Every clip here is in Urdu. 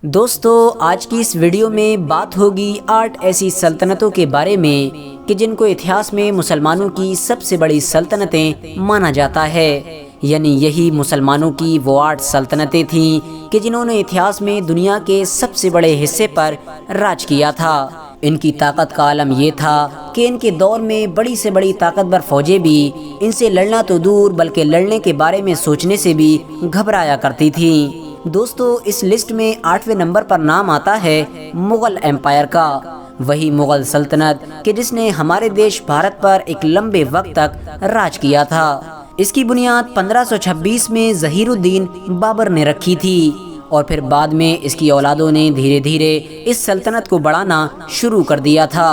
دوستو آج کی اس ویڈیو میں بات ہوگی 8 ایسی سلطنتوں کے بارے میں کہ جن کو اتہاس میں مسلمانوں کی سب سے بڑی سلطنتیں مانا جاتا ہے، یعنی یہی مسلمانوں کی وہ 8 سلطنتیں تھیں کہ جنہوں نے اتہاس میں دنیا کے سب سے بڑے حصے پر راج کیا تھا۔ ان کی طاقت کا عالم یہ تھا کہ ان کے دور میں بڑی سے بڑی طاقتور فوجیں بھی ان سے لڑنا تو دور بلکہ لڑنے کے بارے میں سوچنے سے بھی گھبرایا کرتی تھیں۔ دوستو اس لسٹ میں 8ویں نمبر پر نام آتا ہے مغل ایمپائر کا، وہی مغل سلطنت کہ جس نے ہمارے دیش بھارت پر ایک لمبے وقت تک راج کیا تھا۔ اس کی بنیاد 1526 میں ظہیر الدین بابر نے رکھی تھی اور پھر بعد میں اس کی اولادوں نے دھیرے دھیرے اس سلطنت کو بڑھانا شروع کر دیا تھا،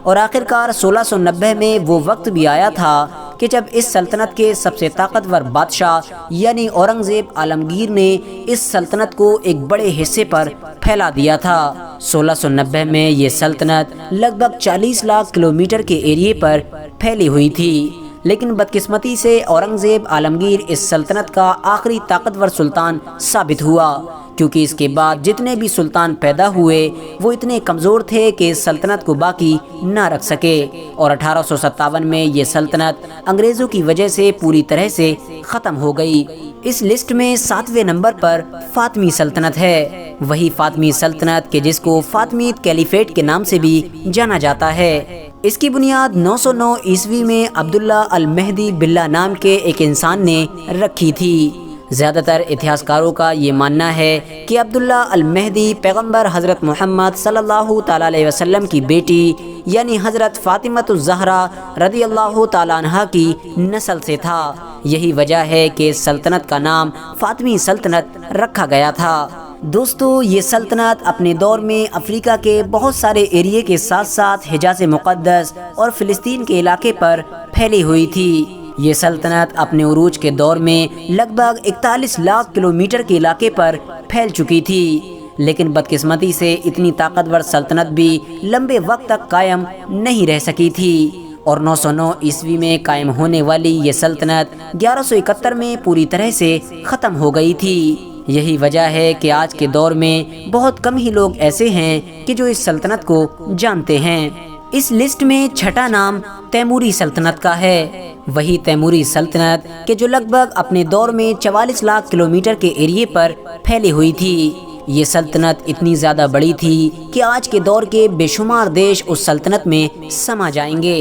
اور آخرکار 1690 میں وہ وقت بھی آیا تھا کہ جب اس سلطنت کے سب سے طاقتور بادشاہ یعنی اورنگزیب عالمگیر نے اس سلطنت کو ایک بڑے حصے پر پھیلا دیا تھا۔ 1690 میں یہ سلطنت لگ بھگ 40 لاکھ کلومیٹر کے ایریے پر پھیلی ہوئی تھی، لیکن بدقسمتی سے اورنگزیب عالمگیر اس سلطنت کا آخری طاقتور سلطان ثابت ہوا، کیونکہ اس کے بعد جتنے بھی سلطان پیدا ہوئے وہ اتنے کمزور تھے کہ اس سلطنت کو باقی نہ رکھ سکے، اور 1857 میں یہ سلطنت انگریزوں کی وجہ سے پوری طرح سے ختم ہو گئی۔ اس لسٹ میں 7ویں نمبر پر فاطمی سلطنت ہے، وہی فاطمی سلطنت کہ جس کو فاطمیڈ کیلیفیٹ کے نام سے بھی جانا جاتا ہے۔ اس کی بنیاد 909 عیسوی میں عبداللہ المہدی باللہ نام کے ایک انسان نے رکھی تھی۔ زیادہ تر اتہاسکاروں کا یہ ماننا ہے کہ عبداللہ المہدی پیغمبر حضرت محمد صلی اللہ تعالیٰ علیہ وسلم کی بیٹی یعنی حضرت فاطمۃ الزہرا رضی اللہ تعالیٰ عنہا کی نسل سے تھا۔ یہی وجہ ہے کہ سلطنت کا نام فاطمی سلطنت رکھا گیا تھا۔ دوستو یہ سلطنت اپنے دور میں افریقہ کے بہت سارے ایریے کے ساتھ ساتھ حجاز مقدس اور فلسطین کے علاقے پر پھیلی ہوئی تھی۔ یہ سلطنت اپنے عروج کے دور میں لگ بھگ 41 لاکھ کلومیٹر کے علاقے پر پھیل چکی تھی، لیکن بدقسمتی سے اتنی طاقتور سلطنت بھی لمبے وقت تک قائم نہیں رہ سکی تھی، اور 909 عیسوی میں قائم ہونے والی یہ سلطنت 1171 میں پوری طرح سے ختم ہو گئی تھی۔ یہی وجہ ہے کہ آج کے دور میں بہت کم ہی لوگ ایسے ہیں کہ جو اس سلطنت کو جانتے ہیں۔ اس لسٹ میں 6واں نام تیموری سلطنت کا ہے، وہی تیموری سلطنت کہ جو لگ بھگ اپنے دور میں 44 لاکھ کلومیٹر کے ایریے پر پھیلی ہوئی تھی۔ یہ سلطنت اتنی زیادہ بڑی تھی کہ آج کے دور کے بے شمار دیش اس سلطنت میں سما جائیں گے۔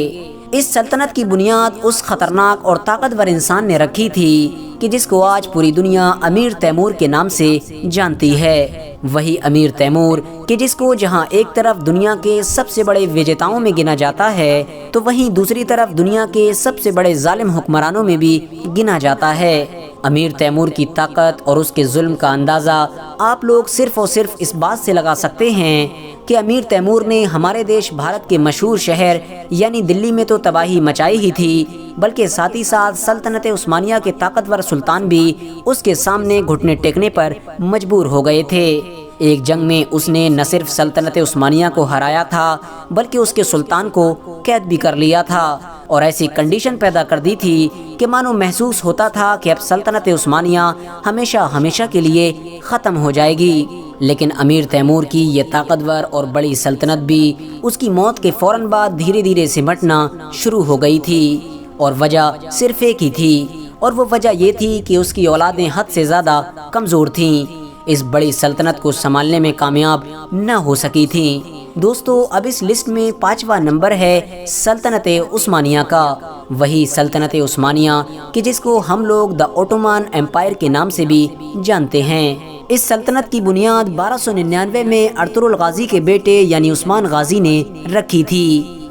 اس سلطنت کی بنیاد اس خطرناک اور طاقتور انسان نے رکھی تھی کہ جس کو آج پوری دنیا امیر تیمور کے نام سے جانتی ہے، وہی امیر تیمور کہ جس کو جہاں ایک طرف دنیا کے سب سے بڑے وجیتاؤں میں گنا جاتا ہے تو وہیں دوسری طرف دنیا کے سب سے بڑے ظالم حکمرانوں میں بھی گنا جاتا ہے۔ امیر تیمور کی طاقت اور اس کے ظلم کا اندازہ آپ لوگ صرف اور صرف اس بات سے لگا سکتے ہیں کہ امیر تیمور نے ہمارے دیش بھارت کے مشہور شہر یعنی دلی میں تو تباہی مچائی ہی تھی، بلکہ ساتھ ہی ساتھ سلطنت عثمانیہ کے طاقتور سلطان بھی اس کے سامنے گھٹنے ٹیکنے پر مجبور ہو گئے تھے۔ ایک جنگ میں اس نے نہ صرف سلطنت عثمانیہ کو ہرایا تھا بلکہ اس کے سلطان کو قید بھی کر لیا تھا، اور ایسی کنڈیشن پیدا کر دی تھی کہ مانو محسوس ہوتا تھا کہ اب سلطنت عثمانیہ ہمیشہ ہمیشہ کے لیے ختم ہو جائے گی۔ لیکن امیر تیمور کی یہ طاقتور اور بڑی سلطنت بھی اس کی موت کے فوراً بعد دھیرے دھیرے سمٹنا شروع ہو گئی تھی، اور وجہ صرف ایک ہی تھی، اور وہ وجہ یہ تھی کہ اس کی اولادیں حد سے زیادہ کمزور تھیں، اس بڑی سلطنت کو سنبھالنے میں کامیاب نہ ہو سکی تھیں۔ دوستو اب اس لسٹ میں 5واں نمبر ہے سلطنت عثمانیہ کا، وہی سلطنت عثمانیہ کہ جس کو ہم لوگ دا اوٹومان ایمپائر کے نام سے بھی جانتے ہیں۔ اس سلطنت کی بنیاد 1299 میں ارطغرل غازی کے بیٹے یعنی عثمان غازی نے رکھی تھی،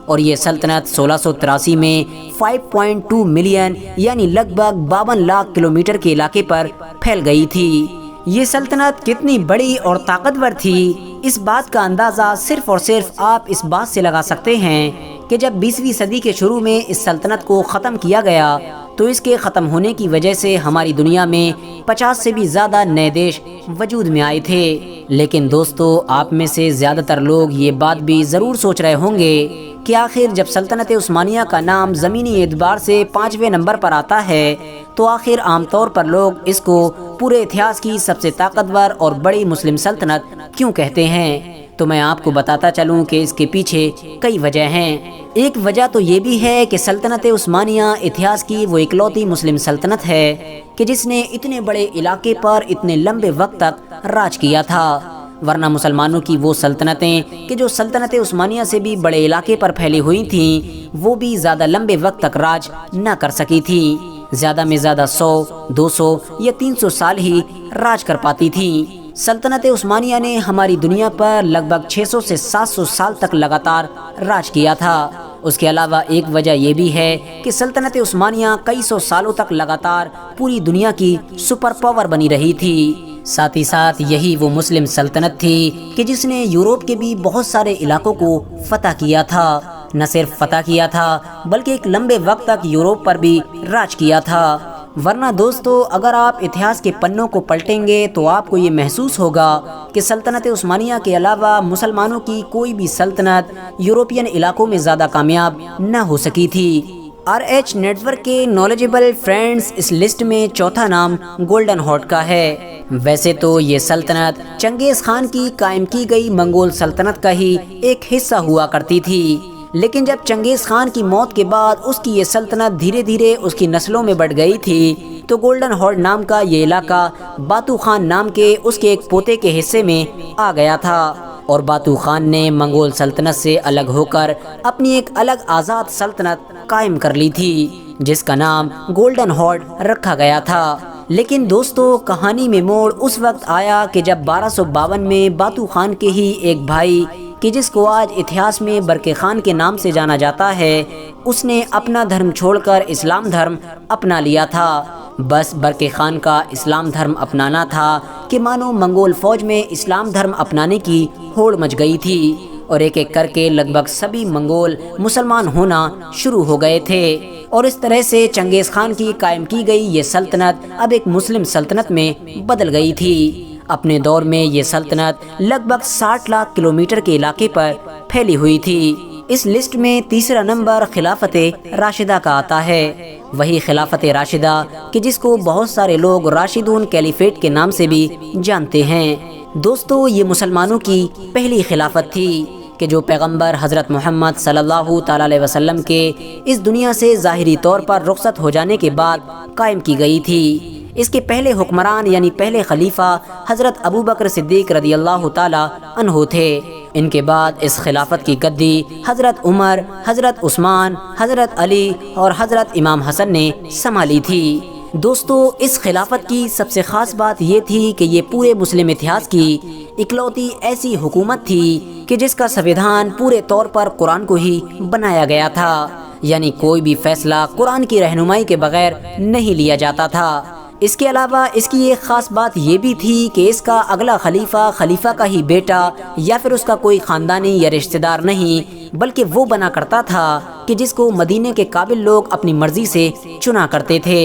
اور یہ سلطنت 1683 میں 5.2 ملین یعنی لگ بھگ 52 لاکھ کلومیٹر کے علاقے پر پھیل گئی تھی۔ یہ سلطنت کتنی بڑی اور طاقتور تھی اس بات کا اندازہ صرف اور صرف آپ اس بات سے لگا سکتے ہیں کہ جب 20ویں صدی کے شروع میں اس سلطنت کو ختم کیا گیا تو اس کے ختم ہونے کی وجہ سے ہماری دنیا میں 50 سے بھی زیادہ نئے دیش وجود میں آئے تھے۔ لیکن دوستو، آپ میں سے زیادہ تر لوگ یہ بات بھی ضرور سوچ رہے ہوں گے کہ آخر جب سلطنت عثمانیہ کا نام زمینی اعتبار سے 5ویں نمبر پر آتا ہے تو آخر عام طور پر لوگ اس کو پورے اتہاس کی سب سے طاقتور اور بڑی مسلم سلطنت کیوں کہتے ہیں؟ تو میں آپ کو بتاتا چلوں کہ اس کے پیچھے کئی وجہ ہیں۔ ایک وجہ تو یہ بھی ہے کہ سلطنت عثمانیہ اتہاس کی وہ اکلوتی مسلم سلطنت ہے کہ جس نے اتنے بڑے علاقے پر اتنے لمبے وقت تک راج کیا تھا، ورنہ مسلمانوں کی وہ سلطنتیں کہ جو سلطنت عثمانیہ سے بھی بڑے علاقے پر پھیلی ہوئی تھیں وہ بھی زیادہ لمبے وقت تک راج نہ کر سکی تھیں، زیادہ میں زیادہ 100، 200 یا 300 سال ہی راج کر پاتی تھیں۔ سلطنت عثمانیہ نے ہماری دنیا پر لگ بھگ 600 سے 700 سال تک لگاتار راج کیا تھا۔ اس کے علاوہ ایک وجہ یہ بھی ہے کہ سلطنت عثمانیہ کئی سو سالوں تک لگاتار پوری دنیا کی سپر پاور بنی رہی تھی۔ ساتھ ہی ساتھ یہی وہ مسلم سلطنت تھی کہ جس نے یورپ کے بھی بہت سارے علاقوں کو فتح کیا تھا، نہ صرف فتح کیا تھا بلکہ ایک لمبے وقت تک یورپ پر بھی راج کیا تھا۔ ورنہ دوستو، اگر آپ اتہاس کے پنوں کو پلٹیں گے تو آپ کو یہ محسوس ہوگا کہ سلطنت عثمانیہ کے علاوہ مسلمانوں کی کوئی بھی سلطنت یورپین علاقوں میں زیادہ کامیاب نہ ہو سکی تھی۔ RH نیٹ ورک کے نالجبل فرینڈز اس لسٹ میں چوتھا نام گولڈن ہارٹ کا ہے۔ ویسے تو یہ سلطنت چنگیز خان کی قائم کی گئی منگول سلطنت کا ہی ایک حصہ ہوا کرتی تھی، لیکن جب چنگیز خان کی موت کے بعد اس کی یہ سلطنت دھیرے دھیرے اس کی نسلوں میں بڑھ گئی تھی تو گولڈن ہارٹ نام کا یہ علاقہ باتو خان نام کے اس کے ایک پوتے کے حصے میں آ گیا تھا، اور باتو خان نے منگول سلطنت سے الگ ہو کر اپنی ایک الگ آزاد سلطنت قائم کر لی تھی جس کا نام گولڈن ہارٹ رکھا گیا تھا۔ لیکن دوستو، کہانی میں موڑ اس وقت آیا کہ جب 1252 میں باتو خان کے ہی ایک بھائی کہ جس کو آج اتہاس میں برقع خان کے نام سے جانا جاتا ہے، اس نے اپنا دھرم چھوڑ کر اسلام دھرم اپنا لیا تھا۔ بس برقع خان کا اسلام دھرم اپنانا تھا کہ مانو منگول فوج میں اسلام دھرم اپنانے کی ہوڑ مچ گئی تھی، اور ایک ایک کر کے لگ بھگ سبھی منگول مسلمان ہونا شروع ہو گئے تھے، اور اس طرح سے چنگیز خان کی قائم کی گئی یہ سلطنت اب ایک مسلم سلطنت میں بدل گئی تھی۔ اپنے دور میں یہ سلطنت لگ بھگ 60 لاکھ کلومیٹر کے علاقے پر پھیلی ہوئی تھی۔ اس لسٹ میں تیسرا نمبر خلافت راشدہ کا آتا ہے، وہی خلافت راشدہ کہ جس کو بہت سارے لوگ راشدون کیلیفیٹ کے نام سے بھی جانتے ہیں۔ دوستو، یہ مسلمانوں کی پہلی خلافت تھی کہ جو پیغمبر حضرت محمد صلی اللہ تعالی علیہ وسلم کے اس دنیا سے ظاہری طور پر رخصت ہو جانے کے بعد قائم کی گئی تھی۔ اس کے پہلے حکمران یعنی پہلے خلیفہ حضرت ابو بکر صدیق رضی اللہ تعالی عنہ تھے۔ ان کے بعد اس خلافت کی گدی حضرت عمر، حضرت عثمان، حضرت علی اور حضرت امام حسن نے سنبھالی تھی۔ دوستو، اس خلافت کی سب سے خاص بات یہ تھی کہ یہ پورے مسلم اتہاس کی اکلوتی ایسی حکومت تھی کہ جس کا سنویدھان پورے طور پر قرآن کو ہی بنایا گیا تھا، یعنی کوئی بھی فیصلہ قرآن کی رہنمائی کے بغیر نہیں لیا جاتا تھا۔ اس کے علاوہ اس کی ایک خاص بات یہ بھی تھی کہ اس کا اگلا خلیفہ کا ہی بیٹا یا پھر اس کا کوئی خاندانی یا رشتہ دار نہیں، بلکہ وہ بنا کرتا تھا کہ جس کو مدینے کے قابل لوگ اپنی مرضی سے چنا کرتے تھے۔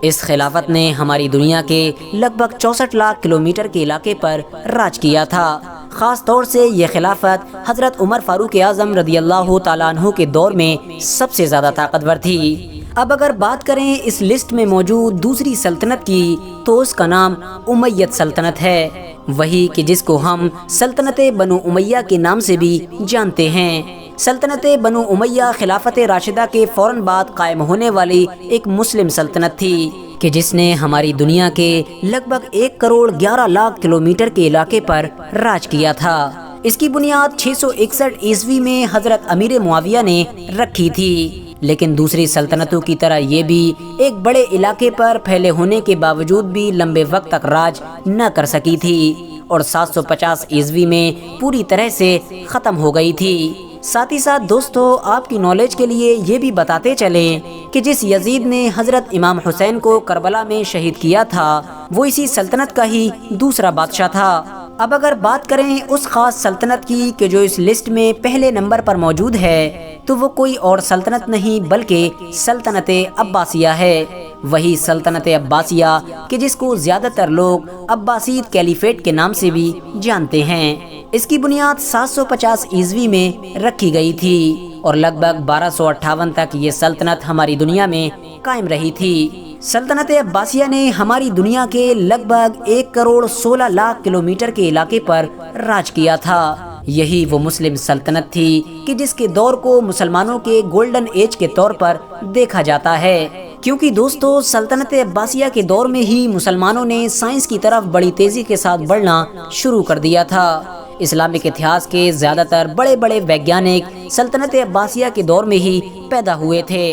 اس خلافت نے ہماری دنیا کے لگ بھگ 64 لاکھ کلومیٹر کے علاقے پر راج کیا تھا۔ خاص طور سے یہ خلافت حضرت عمر فاروق اعظم رضی اللہ تعالیٰ عنہ کے دور میں سب سے زیادہ طاقتور تھی۔ اب اگر بات کریں اس لسٹ میں موجود دوسری سلطنت کی تو اس کا نام امیت سلطنت ہے، وہی کہ جس کو ہم سلطنت بنو امیہ کے نام سے بھی جانتے ہیں۔ سلطنت بنو امیہ خلافت راشدہ کے فوراً بعد قائم ہونے والی ایک مسلم سلطنت تھی کہ جس نے ہماری دنیا کے لگ بھگ 1 کروڑ 11 لاکھ کلومیٹر کے علاقے پر راج کیا تھا۔ اس کی بنیاد 661 عیسوی میں حضرت امیر معاویہ نے رکھی تھی، لیکن دوسری سلطنتوں کی طرح یہ بھی ایک بڑے علاقے پر پھیلے ہونے کے باوجود بھی لمبے وقت تک راج نہ کر سکی تھی، اور 750 عیسوی میں پوری طرح سے ختم ہو گئی تھی۔ ساتھ ہی ساتھ دوستو، آپ کی نالج کے لیے یہ بھی بتاتے چلیں کہ جس یزید نے حضرت امام حسین کو کربلا میں شہید کیا تھا وہ اسی سلطنت کا ہی دوسرا بادشاہ تھا، اب اگر بات کریں اس خاص سلطنت کی کہ جو اس لسٹ میں پہلے نمبر پر موجود ہے، تو وہ کوئی اور سلطنت نہیں بلکہ سلطنت عباسیہ ہے۔ وہی سلطنت عباسیہ کہ جس کو زیادہ تر لوگ عباسید کیلیفیٹ کے نام سے بھی جانتے ہیں۔ اس کی بنیاد 750 عیسوی میں رکھی گئی تھی اور لگ بھگ 1258 تک یہ سلطنت ہماری دنیا میں قائم رہی تھی۔ سلطنت عباسیہ نے ہماری دنیا کے لگ بھگ 1,16,00,000 کلومیٹر کے علاقے پر راج کیا تھا۔ یہی وہ مسلم سلطنت تھی کہ جس کے دور کو مسلمانوں کے گولڈن ایج کے طور پر دیکھا جاتا ہے، کیونکہ دوستو سلطنت عباسیہ کے دور میں ہی مسلمانوں نے سائنس کی طرف بڑی تیزی کے ساتھ بڑھنا شروع کر دیا تھا۔ اسلامک اتہاس کے زیادہ تر بڑے بڑے ویگیانک سلطنت عباسیہ کے دور میں ہی پیدا ہوئے تھے۔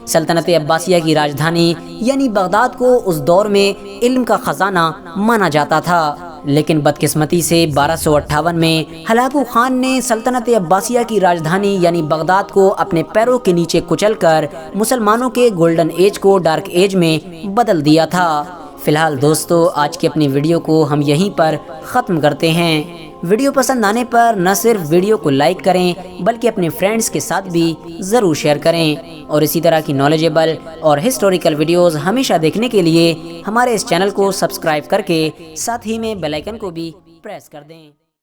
سلطنت عباسیہ کی راجدھانی یعنی بغداد کو اس دور میں علم کا خزانہ مانا جاتا تھا، لیکن بدقسمتی سے 1258 میں ہلاکو خان نے سلطنت عباسیہ کی راجدھانی یعنی بغداد کو اپنے پیروں کے نیچے کچل کر مسلمانوں کے گولڈن ایج کو ڈارک ایج میں بدل دیا تھا۔ فی الحال دوستو آج کی اپنی ویڈیو کو ہم یہیں پر ختم کرتے ہیں۔ ویڈیو پسند آنے پر نہ صرف ویڈیو کو لائک کریں بلکہ اپنے فرینڈز کے ساتھ بھی ضرور شیئر کریں، اور اسی طرح کی نالجیبل اور ہسٹوریکل ویڈیوز ہمیشہ دیکھنے کے لیے ہمارے اس چینل کو سبسکرائب کر کے ساتھ ہی میں بیل آئیکن کو بھی پریس کر دیں۔